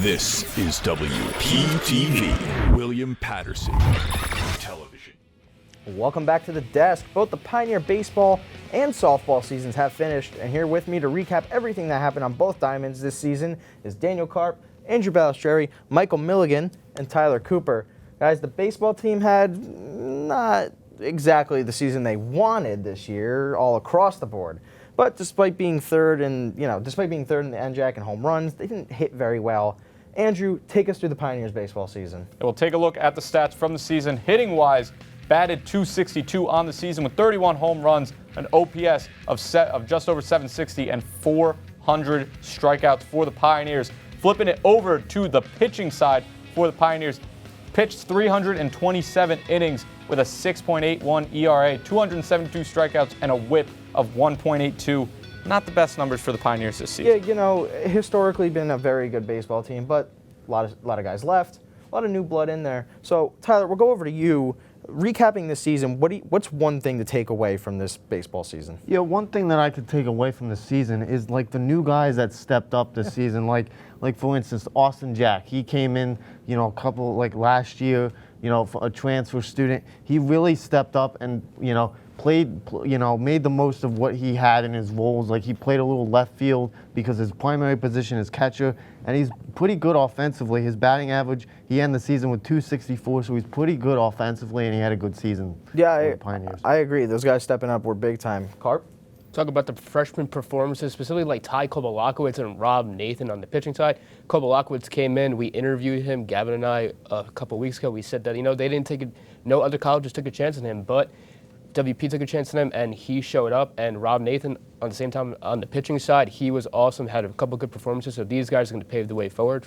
This is WPTV, William Patterson Television. Welcome back to the desk. Both the Pioneer baseball and softball seasons have finished, and here with me to recap everything that happened on both diamonds this season is Daniel Karp, Andrew Ballistreri, Michael Milligan, and Tyler Cooper. Guys, the baseball team had not exactly the season they wanted this year, all across the board. But despite being third in the NJAC and home runs, they didn't hit very well. Andrew, take us through the Pioneers baseball season. We'll take a look at the stats from the season. Hitting-wise, batted .262 on the season with 31 home runs, an OPS of just over 760, and 400 strikeouts for the Pioneers. Flipping it over to the pitching side for the Pioneers, pitched 327 innings with a 6.81 ERA, 272 strikeouts, and a whip of 1.82. Not the best numbers for the Pioneers this season. Yeah, historically been a very good baseball team, but a lot of guys left, a lot of new blood in there. So, Tyler, we'll go over to you. Recapping this season, what's one thing to take away from this baseball season? Yeah, one thing that I could take away from the season is like the new guys that stepped up this season. Like for instance, Austin Jack. He came in, a couple last year, for a transfer student. He really stepped up and made the most of what he had in his roles. Like he played a little left field because his primary position is catcher, and he's pretty good offensively. His batting average, he ended the season with .264, so he's pretty good offensively, and he had a good season. Yeah, I agree. Those guys stepping up were big time. Karp? Talk about the freshman performances, specifically like Ty Kobalakowicz and Rob Nathan on the pitching side. Kobalakowicz came in, we interviewed him, Gavin and I, a couple weeks ago. We said that, they didn't no other colleges took a chance on him, but WP took a chance on him, and he showed up. And Rob Nathan, on the same time, on the pitching side, he was awesome, had a couple good performances. So these guys are going to pave the way forward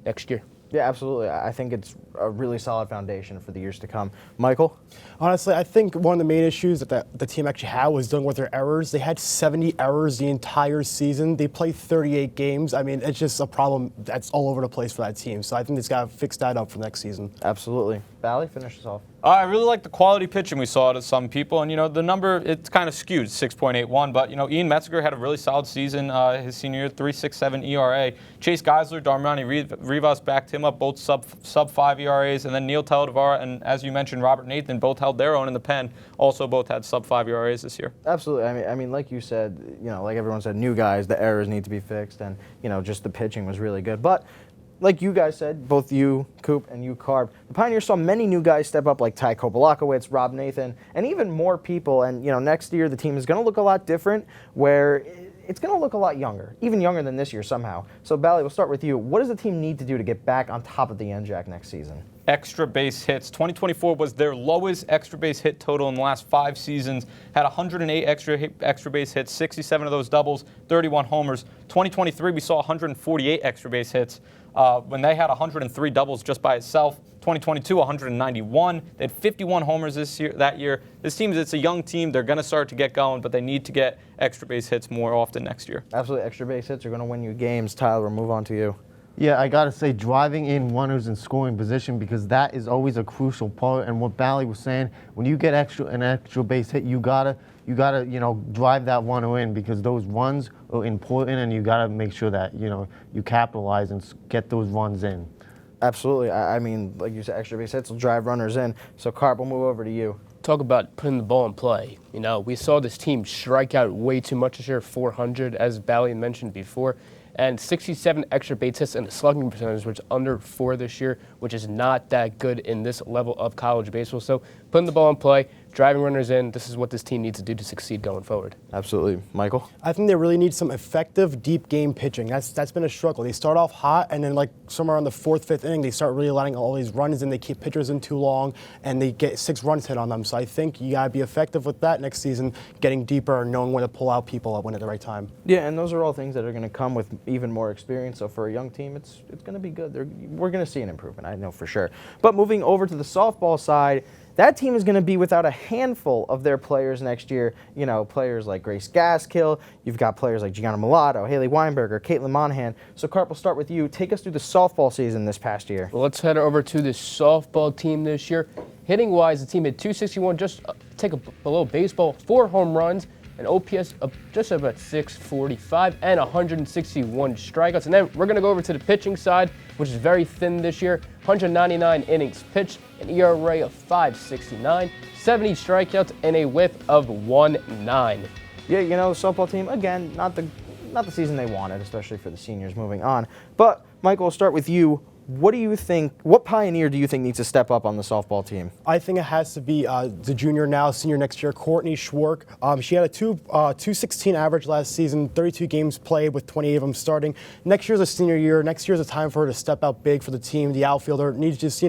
next year. Yeah, absolutely. I think it's a really solid foundation for the years to come. Michael? Honestly, I think one of the main issues that the team actually had was dealing with their errors. They had 70 errors the entire season. They played 38 games. I mean, it's just a problem that's all over the place for that team. So I think it's got to fix that up for next season. Absolutely. Ballistreri, finish us off. I really like the quality pitching we saw to some people, and the number, it's kind of skewed, 6.81, but Ian Metziger had a really solid season his senior year, 3.67 ERA. Chase Geisler, Darmani Rivas backed him up, both sub 5 ERAs, and then Neil Talavera and, as you mentioned, Robert Nathan both held their own in the pen, also both had sub 5 ERAs this year. Absolutely. I mean, like you said, like everyone said, new guys, the errors need to be fixed, and just the pitching was really good. But like you guys said, both you, Coop, and you, Karp, the Pioneers saw many new guys step up like Ty Kobalakowicz, Rob Nathan, and even more people. And, next year the team is going to look a lot different, where it's going to look a lot younger, even younger than this year somehow. So, Bally, we'll start with you. What does the team need to do to get back on top of the NJAC next season? Extra base hits. 2024 was their lowest extra base hit total in the last 5 seasons. Had 108 extra base hits, 67 of those doubles, 31 homers. 2023 we saw 148 extra base hits when they had 103 doubles just by itself. 2022 191. They had 51 homers that year. This team, it's a young team. They're going to start to get going, but they need to get extra base hits more often next year. Absolutely, extra base hits are going to win you games. Tyler, we'll move on to you. Yeah, I got to say, driving in runners in scoring position, because that is always a crucial part. And what Bally was saying, when you get an extra base hit, you gotta drive that runner in, because those runs are important, and you gotta make sure that you capitalize and get those runs in. Absolutely. I mean, like you said, extra base hits will drive runners in. So, Karp, we'll move over to you. Talk about putting the ball in play. We saw this team strike out way too much this year, 400, as Bally mentioned before, and 67 extra base hits, and the slugging percentage was under 4 this year, which is not that good in this level of college baseball. So putting the ball in play, driving runners in, this is what this team needs to do to succeed going forward. Absolutely. Michael? I think they really need some effective deep game pitching. That's been a struggle. They start off hot, and then somewhere on the 4th, 5th inning, they start really letting all these runs in. They keep pitchers in too long, and they get 6 runs hit on them. So I think you got to be effective with that next season, getting deeper and knowing when to pull out people when at the right time. Yeah, and those are all things that are going to come with even more experience. So for a young team, it's going to be good. We're going to see an improvement, I know for sure. But moving over to the softball side, that team is going to be without a handful of their players next year. Players like Grace Gaskill. You've got players like Gianna Mulatto, Haley Weinberger, Caitlin Monahan. So, Karp, we'll start with you. Take us through the softball season this past year. Well, let's head over to the softball team this year. Hitting-wise, the team had .261, just take a below baseball, 4 home runs, an OPS of just about 645 and 161 strikeouts. And then we're going to go over to the pitching side, which is very thin this year. 199 innings pitched, an ERA of 5.69, 70 strikeouts, and a whip of 1.9. Yeah, you know, softball team, again, not the season they wanted, especially for the seniors moving on. But, Michael, we'll start with you. What Pioneer do you think needs to step up on the softball team? I think it has to be the junior now, senior next year, Courtney Schwark. She had a 216 average last season, 32 games played with 28 of them starting. Next year's a senior year. Next year's a time for her to step out big for the team. The outfielder needs to just,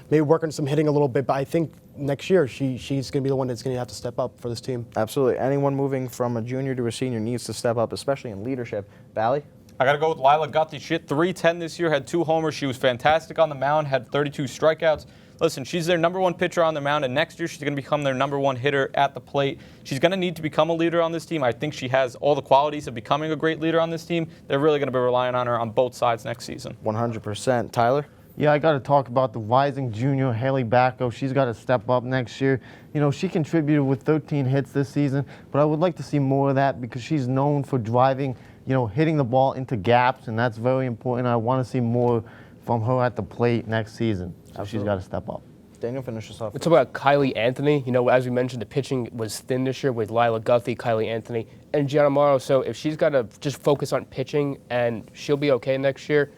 maybe work on some hitting a little bit. But I think next year she's going to be the one that's going to have to step up for this team. Absolutely. Anyone moving from a junior to a senior needs to step up, especially in leadership. Ballistreri? I got to go with Lila Guthrie. She hit .310 this year, had 2 homers. She was fantastic on the mound, had 32 strikeouts. Listen, she's their number 1 pitcher on the mound, and next year she's going to become their number 1 hitter at the plate. She's going to need to become a leader on this team. I think she has all the qualities of becoming a great leader on this team. They're really going to be relying on her on both sides next season. 100%. Tyler? Yeah, I got to talk about the rising junior, Haley Backo. She's got to step up next year. She contributed with 13 hits this season, but I would like to see more of that because she's known for driving, hitting the ball into gaps, and that's very important. I want to see more from her at the plate next season. So she's got to step up. Daniel, finish us off. Let's talk about Kylie Anthony. As we mentioned, the pitching was thin this year with Lila Guthrie, Kylie Anthony, and Gianna Morrow. So if she's got to just focus on pitching, and she'll be okay next year.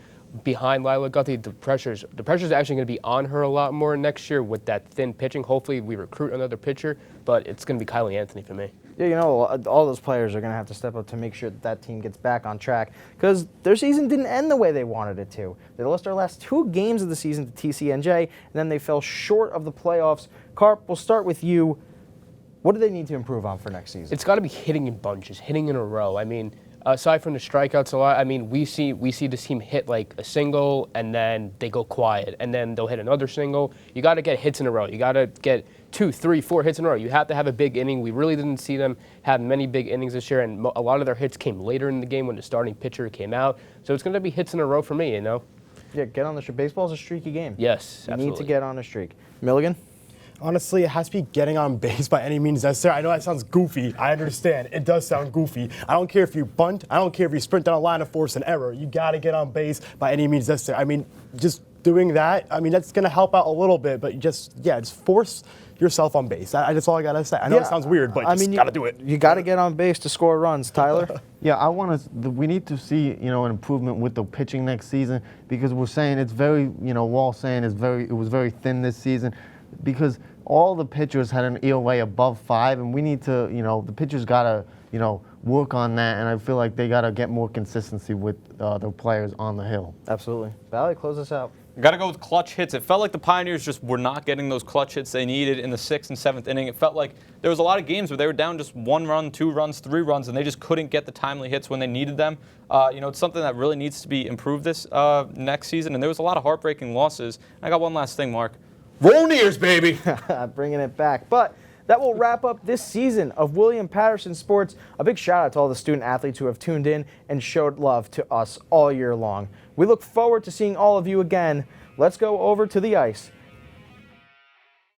Behind Lila Guthrie, the pressure's actually going to be on her a lot more next year with that thin pitching. Hopefully we recruit another pitcher, but it's going to be Kylie Anthony for me. Yeah, all those players are going to have to step up to make sure that team gets back on track because their season didn't end the way they wanted it to. They lost their last 2 games of the season to TCNJ, and then they fell short of the playoffs. Karp, we'll start with you. What do they need to improve on for next season? It's got to be hitting in bunches, hitting in a row. Aside from the strikeouts a lot, we see this team hit like a single and then they go quiet and then they'll hit another single. You got to get hits in a row. You got to get 2, 3, 4 hits in a row. You have to have a big inning. We really didn't see them have many big innings this year, and a lot of their hits came later in the game when the starting pitcher came out. So it's going to be hits in a row for me, Yeah, get on the streak. Baseball's a streaky game. Yes, you absolutely. need to get on a streak. Milligan? Honestly, it has to be getting on base by any means necessary. I know that sounds goofy. I understand. It does sound goofy. I don't care if you bunt. I don't care if you sprint down a line and force an error. You got to get on base by any means necessary. Just doing that, that's going to help out a little bit, but just force yourself on base. That's all I got to say. I know it sounds weird, but you got to do it. You got to get on base to score runs. Tyler? Yeah, we need to see, an improvement with the pitching next season because we're saying it's very, we're all saying it was very thin this season because all the pitchers had an ERA above 5, and we need to, the pitchers got to, work on that, and I feel like they got to get more consistency with their players on the hill. Absolutely. Ballistreri, close us out. Got to go with clutch hits. It felt like the Pioneers just were not getting those clutch hits they needed in the 6th and 7th inning. It felt like there was a lot of games where they were down just 1 run, 2 runs, 3 runs, and they just couldn't get the timely hits when they needed them. It's something that really needs to be improved this next season, and there was a lot of heartbreaking losses. I got one last thing, Marc. Roll ears, baby! Bringing it back. But that will wrap up this season of William Patterson Sports. A big shout out to all the student athletes who have tuned in and showed love to us all year long. We look forward to seeing all of you again. Let's go over to the ice